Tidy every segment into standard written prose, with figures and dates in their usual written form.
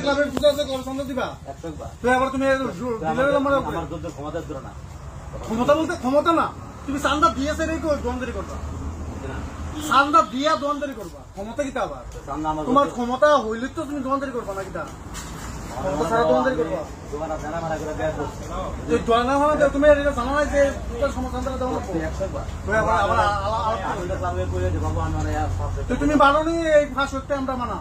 ক্লাবের পূজা আছে কল চান্দা দিবা তো আবার তুমি ক্ষমতা বলতে ক্ষমতা না তুমি চান্দা দিয়েছে রে দোয়ানদারি করবা চান্দা দিয়া দোয়ানদারি করবা ক্ষমতা কিতা আবার তোমার ক্ষমতা হইলে তো তুমি দোয়ানদারি করবা না কিতা ক্ষমতা ছাড়া দোয়ানদারি করবা তুমি এটা জানা নাই যে চান্দা দেওয়া তুমি বারো নি এই ফাঁস হতে আমরা মানা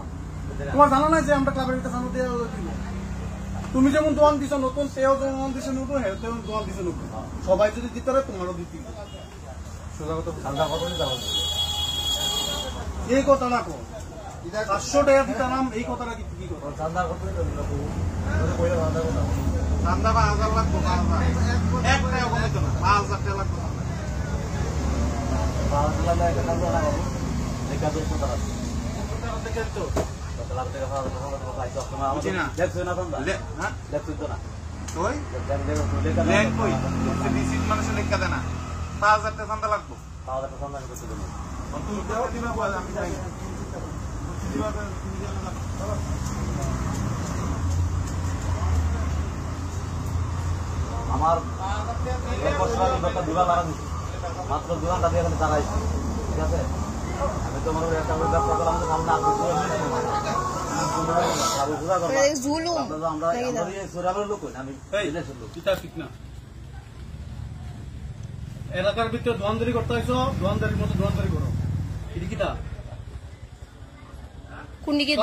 তোমার জানা নাই যে আমরা ক্লাবের চান্দা দিয়ে দিব তুমি যেমন দোয়ান দিছো নতুন সেও দোয়ান দিছে নতুন হেও দোয়ান দিছে নতুন সবাই যদি দিতে পারে তোমারও দিতে সোজা কথা চান্দা কত এই কথা না কো 500 টাকা দিতাম এই কথাটা কি কি কথা চান্দা কত চান্দা 5000 লাগবে 5000 এক টাকা কমে তো না 5000 টাকা লাগবে 5000 লাগবে একটা চান্দা না বাবু লেখা 200 টাকা দেখেন তো কত লাখ টাকা ভাড়া কথা পাইছো আপনারা আমাদের দেখছো না চান্দা হ্যাঁ দেখছো তো না কই লেখ কই ডিসি মানুষের লেখা দেয় না 5000 টাকা চান্দা লাগবে 5000 টাকা চান্দা করতে দেব তুমি দাও দিনা বল আমি যাই আমার দিবা মারা দিচ্ছি মাত্র দোকানটা দিয়ে দাঁড়াইছি ঠিক আছে আমি তোমার একটা ব্যবসা করলাম এলাকার ভিতরে দোয়ানদারি করতে হয়েছ দোয়ানদারির মতো দোয়ানদারি করো এটা কিটা কোন দিকে